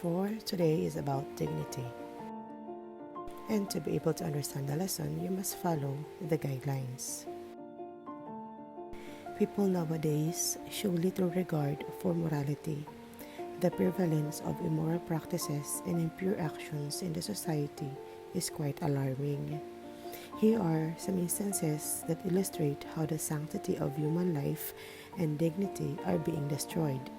for today is about dignity. And to be able to understand the lesson, you must follow the guidelines. People nowadays show little regard for morality. The prevalence of immoral practices and impure actions in the society is quite alarming. Here are some instances that illustrate how the sanctity of human life and dignity are being destroyed.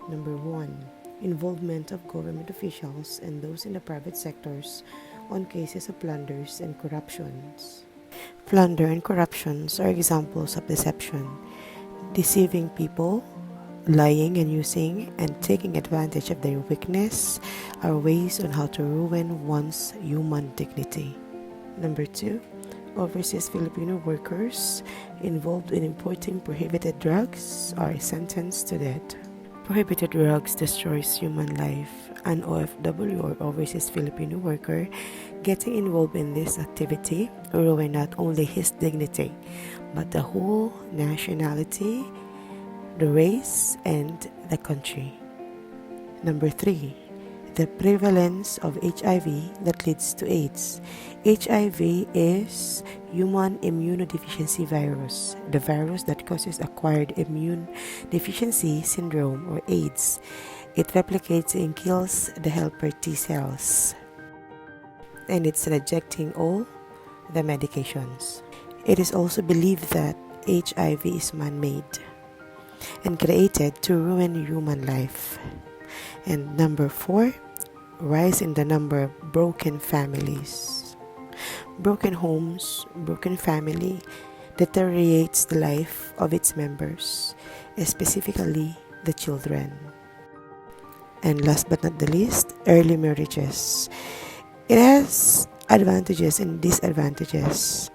Number 1. Involvement of government officials and those in the private sectors on cases of plunders and corruptions. Plunder and corruptions are examples of deception. Deceiving people, lying and using and taking advantage of their weakness are ways on how to ruin one's human dignity. Number 2. Overseas Filipino workers involved in importing prohibited drugs are sentenced to death. Prohibited drugs destroys human life. An OFW or overseas Filipino worker getting involved in this activity ruin not only his dignity, but the whole nationality, the race, and the country. Number 3. The prevalence of HIV that leads to AIDS. HIV is human immunodeficiency virus, the virus that causes acquired immune deficiency syndrome or AIDS. It replicates and kills the helper T cells, and it's rejecting all the medications. It is also believed that HIV is man-made and created to ruin human life. And number 4, rise in the number of broken families. Broken homes, broken family deteriorates the life of its members, specifically the children. And last but not the least, early marriages. It has advantages and disadvantages.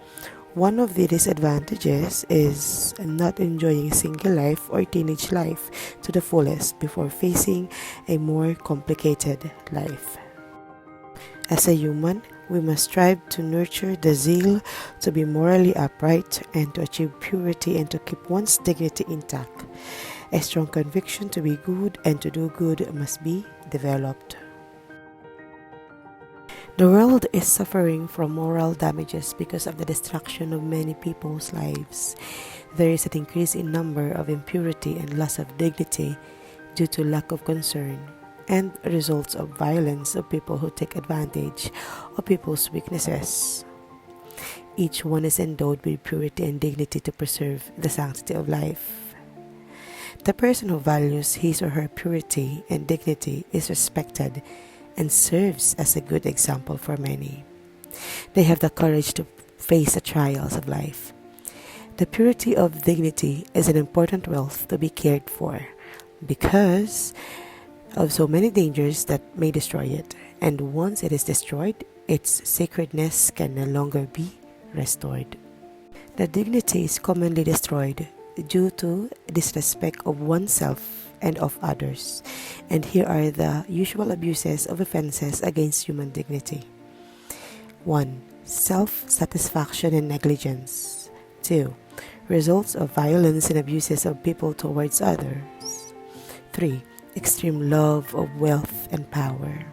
One of the disadvantages is not enjoying single life or teenage life to the fullest before facing a more complicated life. As a human, we must strive to nurture the zeal to be morally upright and to achieve purity and to keep one's dignity intact. A strong conviction to be good and to do good must be developed. The world is suffering from moral damages because of the destruction of many people's lives. There is an increase in number of impurity and loss of dignity due to lack of concern and results of violence of people who take advantage of people's weaknesses. Each one is endowed with purity and dignity to preserve the sanctity of life. The person who values his or her purity and dignity is respected and serves as a good example for many. They have the courage to face the trials of life. The purity of dignity is an important wealth to be cared for because of so many dangers that may destroy it, and once it is destroyed, its sacredness can no longer be restored. The dignity is commonly destroyed due to disrespect of oneself and of others, and here are the usual abuses of offenses against human dignity. 1. Self-satisfaction and negligence. 2. Results of violence and abuses of people towards others. 3. Extreme love of wealth and power.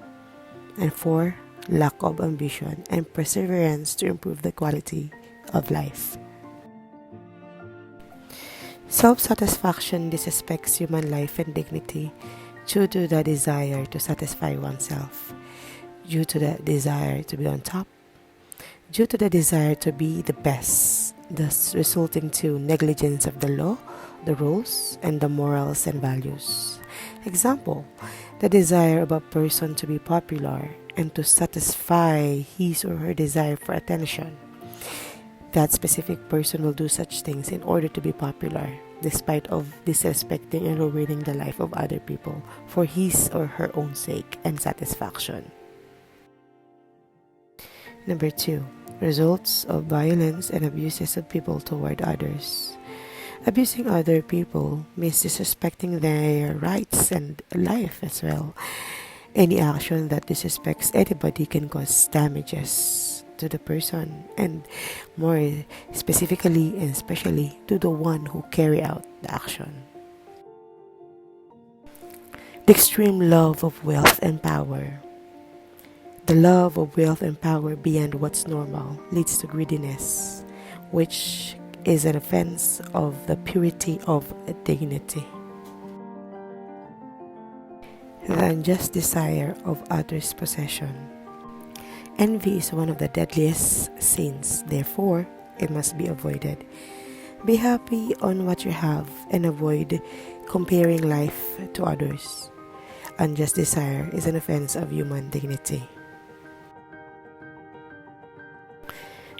And 4. Lack of ambition and perseverance to improve the quality of life. Self-satisfaction disrespects human life and dignity due to the desire to satisfy oneself, due to the desire to be on top, due to the desire to be the best, thus resulting to negligence of the law, the rules, and the morals and values. Example, the desire of a person to be popular and to satisfy his or her desire for attention. That specific person will do such things in order to be popular, despite of disrespecting and ruining the life of other people for his or her own sake and satisfaction. Number 2. Results of violence and abuses of people toward others. Abusing other people means disrespecting their rights and life as well. Any action that disrespects anybody can cause damages to the person, and more specifically and especially to the one who carry out the action. The extreme love of wealth and power. The love of wealth and power beyond what's normal leads to greediness, which is an offense of the purity of dignity. The unjust desire of others' possession. Envy is one of the deadliest sins, therefore, it must be avoided. Be happy on what you have and avoid comparing life to others. Unjust desire is an offense of human dignity.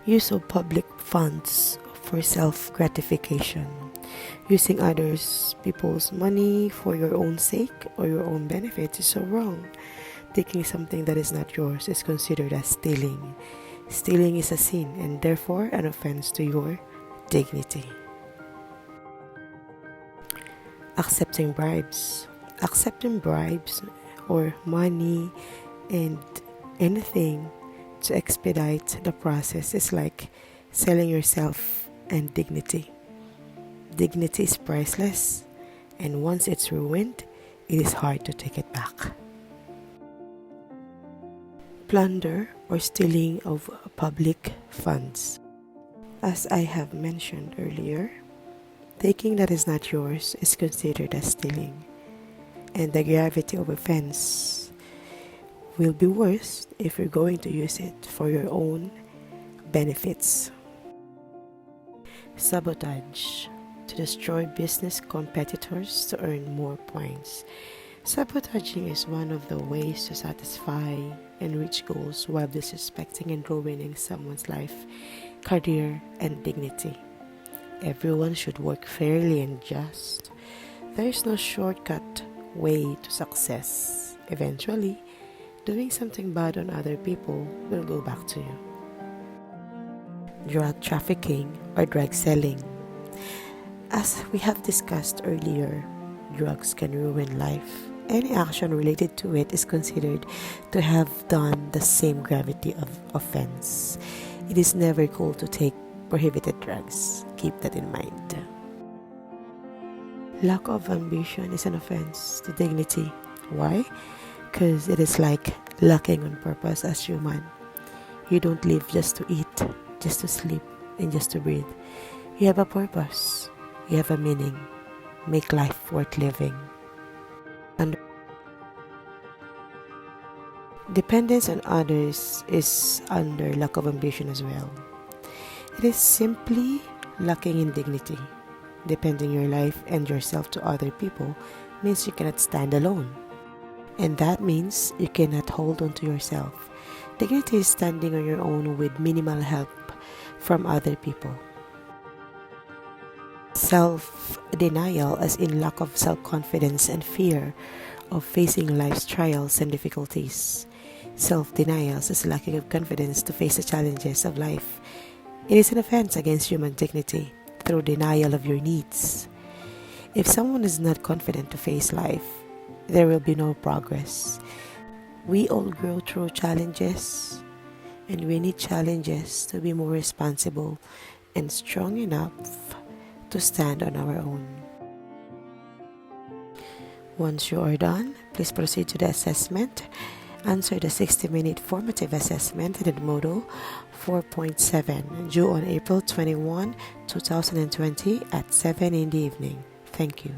Use of public funds for self-gratification. Using others people's money for your own sake or your own benefit is so wrong. Taking something that is not yours is considered as stealing. Stealing is a sin and therefore an offense to your dignity. Accepting bribes. Accepting bribes or money and anything to expedite the process is like selling yourself and dignity. Dignity is priceless, and once it's ruined, it is hard to take it back. Plunder or stealing of public funds. As I have mentioned earlier, taking that is not yours is considered as stealing, and the gravity of offense will be worse if you're going to use it for your own benefits. Sabotage. To destroy business competitors to earn more points. Sabotaging is one of the ways to satisfy and reach goals while disrespecting and ruining someone's life, career, and dignity. Everyone should work fairly and just. There is no shortcut way to success. Eventually, doing something bad on other people will go back to you. Drug trafficking or drug selling. As we have discussed earlier, drugs can ruin life. Any action related to it is considered to have done the same gravity of offense. It is never cool to take prohibited drugs. Keep that in mind. Lack of ambition is an offense to dignity. Why? Because it is like lacking on purpose as human. You don't live just to eat, just to sleep, and just to breathe. You have a purpose. You have a meaning. Make life worth living. And dependence on others is under lack of ambition as well. It is simply lacking in dignity. Depending your life and yourself to other people means you cannot stand alone. And that means you cannot hold on to yourself. Dignity is standing on your own with minimal help from other people. Self-denial, as in lack of self-confidence and fear of facing life's trials and difficulties. Self-denial is lacking of confidence to face the challenges of life. It is an offense against human dignity through denial of your needs. If someone is not confident to face life, there will be no progress. We all grow through challenges, and we need challenges to be more responsible and strong enough to stand on our own. Once you are done, please proceed to the assessment. Answer the 60-minute formative assessment in Edmodo 4.7 due on April 21, 2020 at 7 in the evening. Thank you.